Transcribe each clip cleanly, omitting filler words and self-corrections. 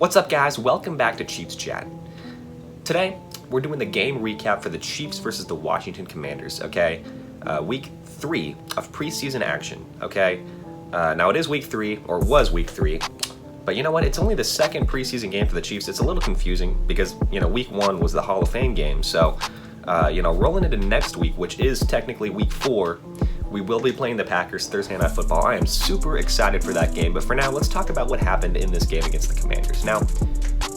What's up, guys? Welcome back to Chiefs Chat. Today, we're doing the game recap for the Chiefs versus the Washington Commanders, okay? Week 3 of preseason action, okay? Now, it is week 3, or was week 3, but you know what? It's only the second preseason game for the Chiefs. It's a little confusing because, week 1 was the Hall of Fame game, so, rolling into next week, which is technically week 4, we will be playing the Packers Thursday Night Football. I am super excited for that game, but for now, let's talk about what happened in this game against the Commanders. Now,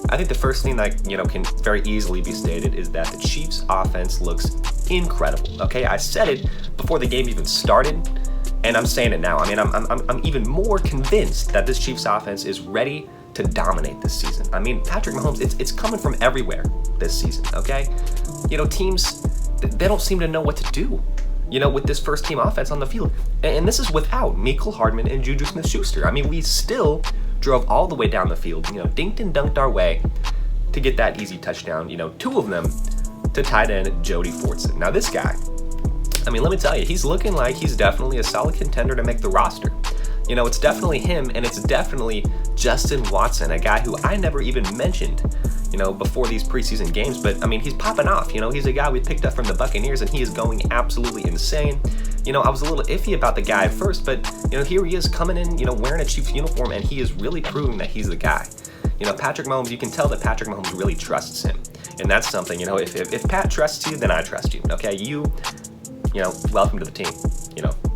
I think the first thing that, can very easily be stated is that the Chiefs' offense looks incredible, okay? I said it before the game even started, and I'm saying it now. I mean, I'm even more convinced that this Chiefs' offense is ready to dominate this season. I mean, Patrick Mahomes, it's coming from everywhere this season, okay? Teams, they don't seem to know what to do, with this first team offense on the field. And this is without Mecole Hardman and Juju Smith-Schuster. I mean, we still drove all the way down the field, dinked and dunked our way to get that easy touchdown, 2 of them to tight end Jody Fortson. Now, this guy, let me tell you, he's looking like he's definitely a solid contender to make the roster. It's definitely him, and it's definitely Justin Watson, a guy who I never even mentioned, before these preseason games. But, he's popping off. He's a guy we picked up from the Buccaneers, and he is going absolutely insane. I was a little iffy about the guy at first, but, here he is coming in, wearing a Chiefs uniform, and he is really proving that he's the guy. Patrick Mahomes, you can tell that Patrick Mahomes really trusts him. And that's something, if Pat trusts you, then I trust you, okay? Welcome to the team,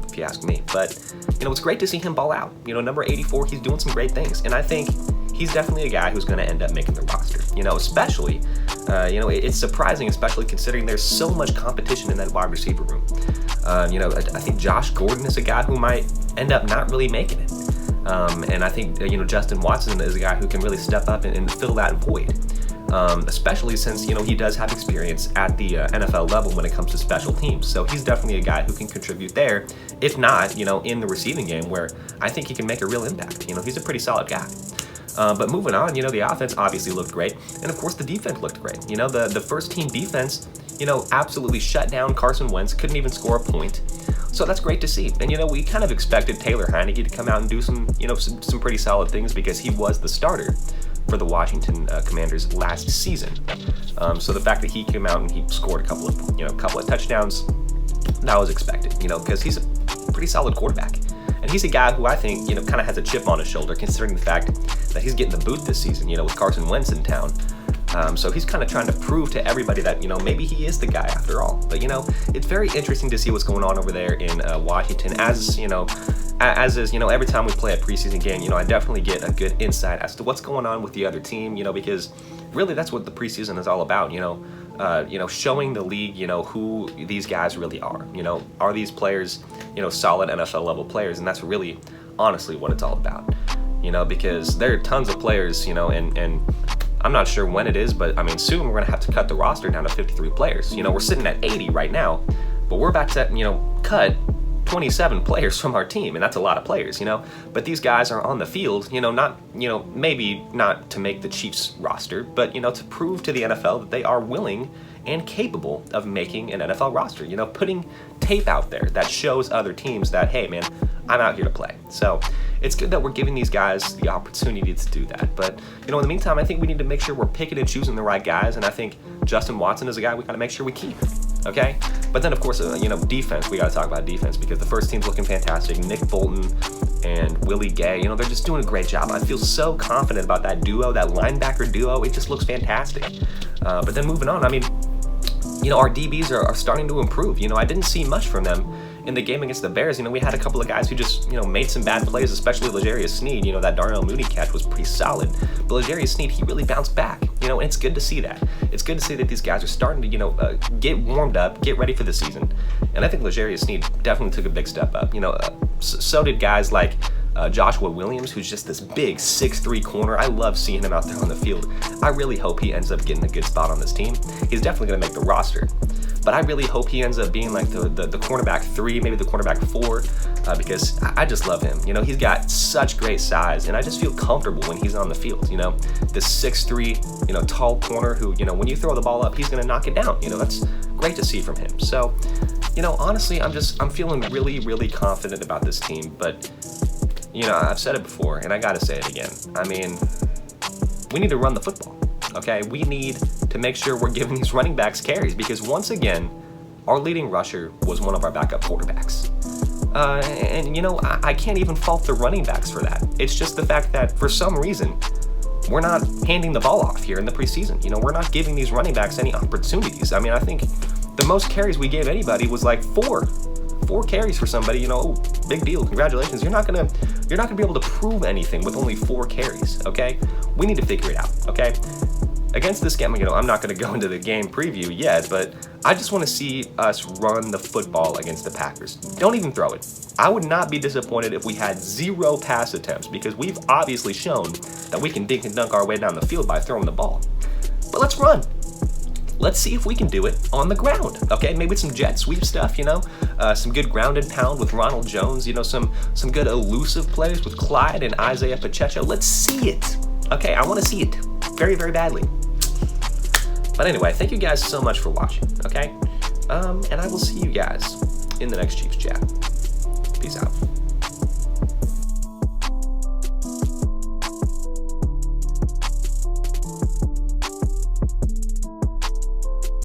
if you ask me. But, it's great to see him ball out. Number 84, he's doing some great things. And I think he's definitely a guy who's going to end up making the roster, especially, it's surprising, especially considering there's so much competition in that wide receiver room. I think Josh Gordon is a guy who might end up not really making it. And I think, Justin Watson is a guy who can really step up and fill that void. Especially since, he does have experience at the NFL level when it comes to special teams. So he's definitely a guy who can contribute there, if not, in the receiving game, where I think he can make a real impact. He's a pretty solid guy. But moving on, the offense obviously looked great. And of course, the defense looked great. The first team defense, absolutely shut down Carson Wentz, couldn't even score a point. So that's great to see. And, we kind of expected Taylor Heineke to come out and do some pretty solid things because he was the starter for the Washington Commanders last season. So the fact that he came out and he scored a couple of touchdowns, that was expected, because he's a pretty solid quarterback. And he's a guy who I think, kind of has a chip on his shoulder, considering the fact that he's getting the boot this season, with Carson Wentz in town. So he's kind of trying to prove to everybody that, maybe he is the guy after all. But, it's very interesting to see what's going on over there in Washington. As is, every time we play a preseason game, I definitely get a good insight as to what's going on with the other team, because really that's what the preseason is all about, showing the league, who these guys really are. Are these players, solid NFL level players? And that's really, honestly, what it's all about, because there are tons of players, and I'm not sure when it is, but soon we're going to have to cut the roster down to 53 players. We're sitting at 80 right now, but we're about to, cut 27 players from our team, and that's a lot of players, but these guys are on the field, not, maybe not to make the Chiefs roster, but, to prove to the NFL that they are willing and capable of making an NFL roster, putting tape out there that shows other teams that, hey, man, I'm out here to play. So it's good that we're giving these guys the opportunity to do that. But, in the meantime, I think we need to make sure we're picking and choosing the right guys, and I think Justin Watson is a guy we got to make sure we keep. Okay? But then, of course, defense. We got to talk about defense because the first team's looking fantastic. Nick Bolton and Willie Gay, they're just doing a great job. I feel so confident about that duo, that linebacker duo. It just looks fantastic. But then moving on, our DBs are starting to improve. I didn't see much from them in the game against the Bears. We had a couple of guys who just, made some bad plays, especially L'Jarius Sneed. That Darnell Mooney catch was pretty solid. But L'Jarius Sneed, he really bounced back, and it's good to see that. It's good to see that these guys are starting to, get warmed up, get ready for the season. And I think L'Jarius Sneed definitely took a big step up. So did guys like Joshua Williams, who's just this big 6'3" corner. I love seeing him out there on the field. I really hope he ends up getting a good spot on this team. He's definitely going to make the roster. But I really hope he ends up being like the cornerback 3, maybe the cornerback 4, because I just love him. He's got such great size, and I just feel comfortable when he's on the field. This 6'3", tall corner who, when you throw the ball up, he's going to knock it down. That's great to see from him. So, honestly, I'm feeling really, really confident about this team. But, I've said it before, and I got to say it again. we need to run the football, okay? We need to make sure we're giving these running backs carries because once again, our leading rusher was one of our backup quarterbacks. And you know, I can't even fault the running backs for that. It's just the fact that for some reason, we're not handing the ball off here in the preseason. You know, we're not giving these running backs any opportunities. I mean, I think the most carries we gave anybody was like four carries for somebody. You know, big deal, congratulations. You're not gonna be able to prove anything with only 4 carries. Okay, we need to figure it out. Okay, against this game, you know, I'm not gonna go into the game preview yet, but I just want to see us run the football against the Packers. Don't even throw it. I would not be disappointed if we had 0 pass attempts because we've obviously shown that we can dink and dunk our way down the field by throwing the ball. But let's run. Let's see if we can do it on the ground, okay? Maybe some jet sweep stuff, you know? Some good ground and pound with Ronald Jones, you know, some good elusive plays with Clyde and Isaiah Pacheco. Let's see it, okay? I want to see it very, very badly. But anyway, thank you guys so much for watching, okay? And I will see you guys in the next Chiefs chat. Peace out.